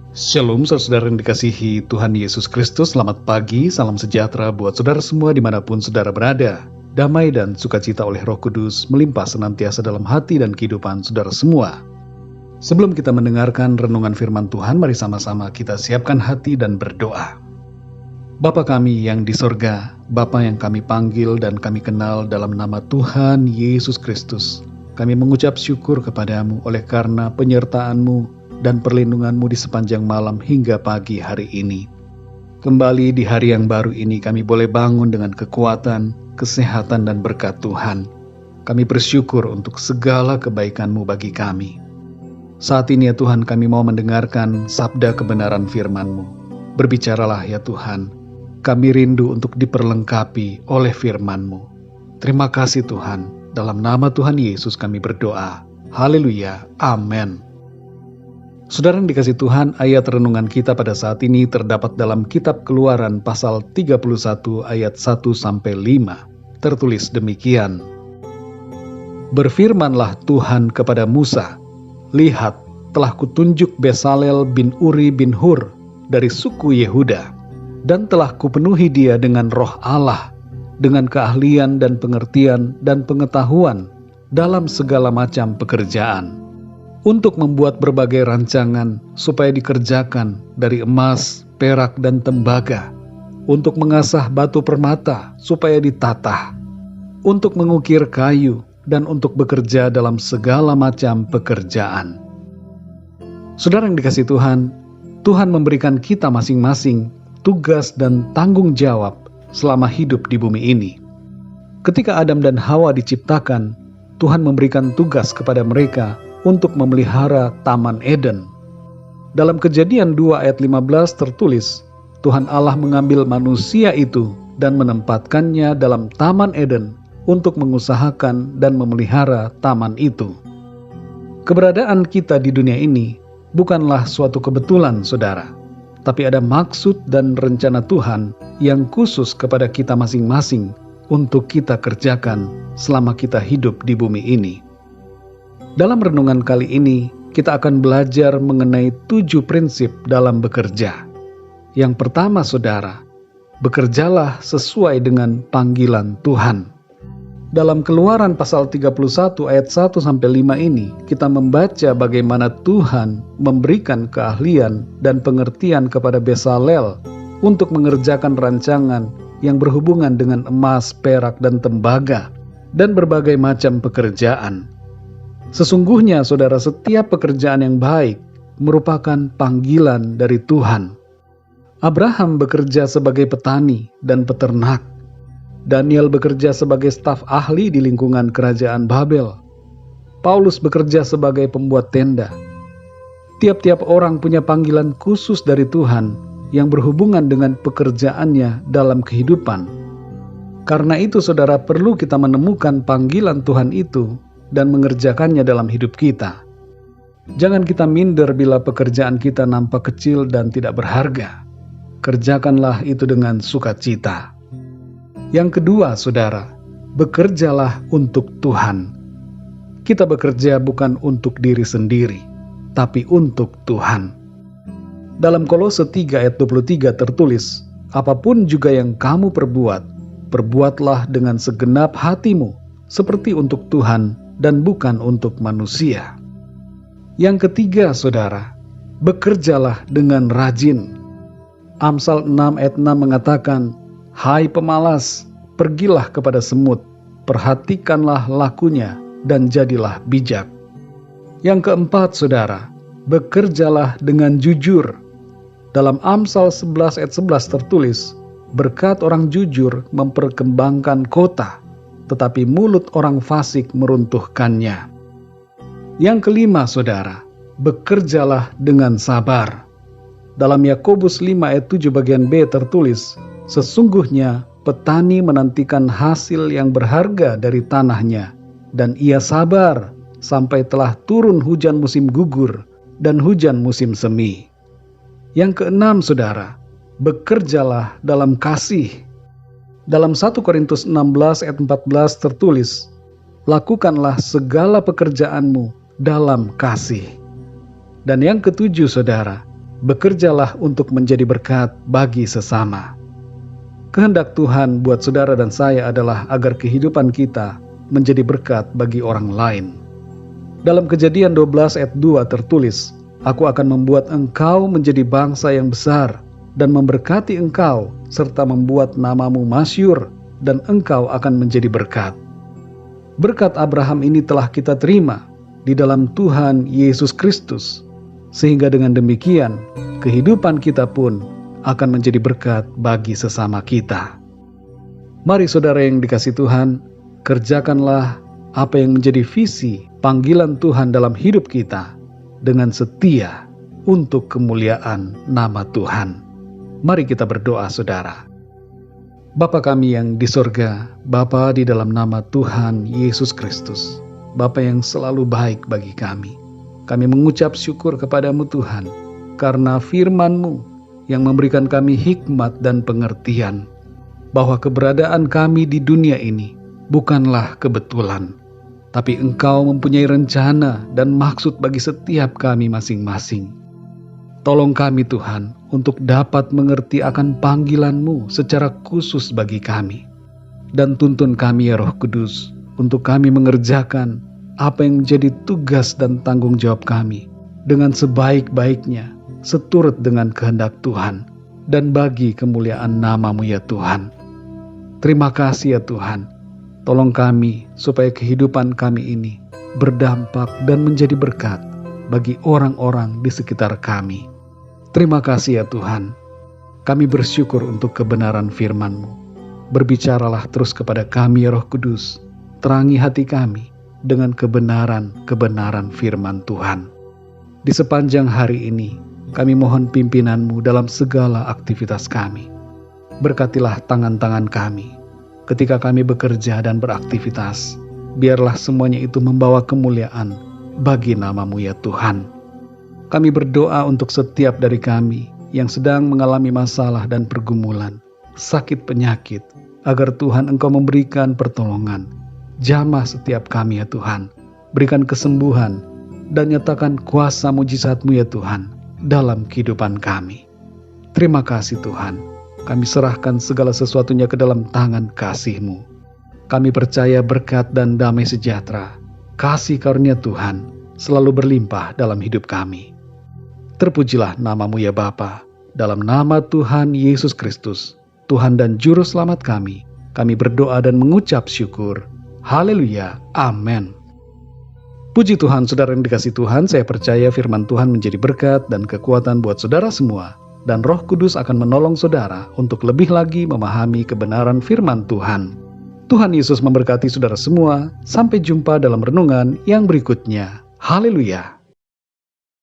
Shalom saudara yang dikasihi Tuhan Yesus Kristus. Selamat pagi, salam sejahtera buat saudara semua dimanapun saudara berada. Damai dan sukacita oleh Roh Kudus melimpah senantiasa dalam hati dan kehidupan saudara semua. Sebelum kita mendengarkan renungan firman Tuhan, mari sama-sama kita siapkan hati dan berdoa. Bapa kami yang di sorga, Bapa yang kami panggil dan kami kenal dalam nama Tuhan Yesus Kristus, kami mengucap syukur kepadamu oleh karena penyertaan-Mu dan perlindungan-Mu di sepanjang malam hingga pagi hari ini. Kembali di hari yang baru ini kami boleh bangun dengan kekuatan, kesehatan dan berkat Tuhan. Kami bersyukur untuk segala kebaikan-Mu bagi kami. Saat ini ya Tuhan, kami mau mendengarkan sabda kebenaran firman-Mu. Berbicaralah ya Tuhan, kami rindu untuk diperlengkapi oleh firman-Mu. Terima kasih Tuhan, dalam nama Tuhan Yesus kami berdoa. Haleluya, amin. Saudara yang dikasih Tuhan, ayat renungan kita pada saat ini terdapat dalam kitab Keluaran pasal 31 ayat 1-5. Tertulis demikian. Berfirmanlah Tuhan kepada Musa, lihat, telah kutunjuk Besalel bin Uri bin Hur dari suku Yehuda, dan telah kupenuhi dia dengan roh Allah, dengan keahlian dan pengertian dan pengetahuan dalam segala macam pekerjaan, untuk membuat berbagai rancangan supaya dikerjakan dari emas, perak, dan tembaga, untuk mengasah batu permata supaya ditatah, untuk mengukir kayu, dan untuk bekerja dalam segala macam pekerjaan. Saudara yang dikasih Tuhan, Tuhan memberikan kita masing-masing tugas dan tanggung jawab selama hidup di bumi ini. Ketika Adam dan Hawa diciptakan, Tuhan memberikan tugas kepada mereka untuk memelihara Taman Eden. Dalam Kejadian 2 ayat 15 tertulis, Tuhan Allah mengambil manusia itu dan menempatkannya dalam Taman Eden untuk mengusahakan dan memelihara taman itu. Keberadaan kita di dunia ini bukanlah suatu kebetulan, saudara, tapi ada maksud dan rencana Tuhan yang khusus kepada kita masing-masing untuk kita kerjakan selama kita hidup di bumi ini. Dalam renungan kali ini, kita akan belajar mengenai 7 prinsip dalam bekerja. Yang pertama, saudara, bekerjalah sesuai dengan panggilan Tuhan. Dalam Keluaran pasal 31 ayat 1-5 ini, kita membaca bagaimana Tuhan memberikan keahlian dan pengertian kepada Besalel untuk mengerjakan rancangan yang berhubungan dengan emas, perak, dan tembaga, dan berbagai macam pekerjaan. Sesungguhnya, saudara, setiap pekerjaan yang baik merupakan panggilan dari Tuhan. Abraham bekerja sebagai petani dan peternak. Daniel bekerja sebagai staf ahli di lingkungan kerajaan Babel. Paulus bekerja sebagai pembuat tenda. Tiap-tiap orang punya panggilan khusus dari Tuhan yang berhubungan dengan pekerjaannya dalam kehidupan. Karena itu, saudara, perlu kita menemukan panggilan Tuhan itu dan mengerjakannya dalam hidup kita. Jangan kita minder bila pekerjaan kita nampak kecil dan tidak berharga. Kerjakanlah itu dengan sukacita. Yang kedua, saudara, bekerjalah untuk Tuhan. Kita bekerja bukan untuk diri sendiri, tapi untuk Tuhan. Dalam Kolose 3 ayat 23 tertulis, apapun juga yang kamu perbuat, perbuatlah dengan segenap hatimu, seperti untuk Tuhan dan bukan untuk manusia. Yang ketiga, saudara, bekerjalah dengan rajin. Amsal 6 ayat 6 mengatakan, hai pemalas, pergilah kepada semut, perhatikanlah lakunya, dan jadilah bijak. Yang keempat, saudara, bekerjalah dengan jujur. Dalam Amsal 11 ayat 11 tertulis, berkat orang jujur memperkembangkan kota, tetapi mulut orang fasik meruntuhkannya. Yang kelima, saudara, bekerjalah dengan sabar. Dalam Yakobus 5 ayat 7 bagian B tertulis, sesungguhnya petani menantikan hasil yang berharga dari tanahnya, dan ia sabar sampai telah turun hujan musim gugur dan hujan musim semi. Yang keenam, saudara, bekerjalah dalam kasih. Dalam 1 Korintus 16 ayat 14 tertulis, lakukanlah segala pekerjaanmu dalam kasih. Dan yang ketujuh, saudara, Bekerjalah untuk menjadi berkat bagi sesama. Kehendak Tuhan buat saudara dan saya adalah agar kehidupan kita menjadi berkat bagi orang lain. Dalam Kejadian 12 ayat 2 tertulis, "Aku akan membuat engkau menjadi bangsa yang besar dan memberkati engkau serta membuat namamu masyhur dan engkau akan menjadi berkat." Berkat Abraham ini telah kita terima di dalam Tuhan Yesus Kristus, sehingga dengan demikian kehidupan kita pun akan menjadi berkat bagi sesama kita. Mari saudara yang dikasihi Tuhan, kerjakanlah apa yang menjadi visi panggilan Tuhan dalam hidup kita dengan setia untuk kemuliaan nama Tuhan. Mari kita berdoa saudara. Bapa kami yang di sorga, Bapa di dalam nama Tuhan Yesus Kristus, Bapa yang selalu baik bagi kami. Kami mengucap syukur kepadamu Tuhan, karena firman-Mu yang memberikan kami hikmat dan pengertian, bahwa keberadaan kami di dunia ini bukanlah kebetulan, tapi Engkau mempunyai rencana dan maksud bagi setiap kami masing-masing. Tolong kami Tuhan untuk dapat mengerti akan panggilan-Mu secara khusus bagi kami. Dan tuntun kami ya Roh Kudus untuk kami mengerjakan apa yang menjadi tugas dan tanggung jawab kami dengan sebaik-baiknya, seturut dengan kehendak Tuhan, dan bagi kemuliaan nama-Mu ya Tuhan. Terima kasih ya Tuhan. Tolong kami supaya kehidupan kami ini berdampak dan menjadi berkat bagi orang-orang di sekitar kami. Terima kasih ya Tuhan. Kami bersyukur untuk kebenaran firman-Mu. Berbicaralah terus kepada kami ya Roh Kudus. Terangi hati kami dengan kebenaran-kebenaran firman Tuhan. Di sepanjang hari ini, kami mohon pimpinan-Mu dalam segala aktivitas kami. Berkatilah tangan-tangan kami ketika kami bekerja dan beraktivitas. Biarlah semuanya itu membawa kemuliaan bagi nama-Mu ya Tuhan. Kami berdoa untuk setiap dari kami yang sedang mengalami masalah dan pergumulan, sakit penyakit, agar Tuhan Engkau memberikan pertolongan. Jamah setiap kami ya Tuhan. Berikan kesembuhan dan nyatakan kuasa mujizat-Mu ya Tuhan dalam kehidupan kami. Terima kasih Tuhan. Kami serahkan segala sesuatunya ke dalam tangan kasih-Mu. Kami percaya berkat dan damai sejahtera, kasih karunia Tuhan selalu berlimpah dalam hidup kami. Terpujilah nama-Mu ya Bapa, dalam nama Tuhan Yesus Kristus, Tuhan dan Juru Selamat kami berdoa dan mengucap syukur. Haleluya, amin. Puji Tuhan, saudara yang dikasihi Tuhan, saya percaya firman Tuhan menjadi berkat dan kekuatan buat saudara semua, dan Roh Kudus akan menolong saudara untuk lebih lagi memahami kebenaran firman Tuhan. Tuhan Yesus memberkati saudara semua. Sampai jumpa dalam renungan yang berikutnya. Haleluya.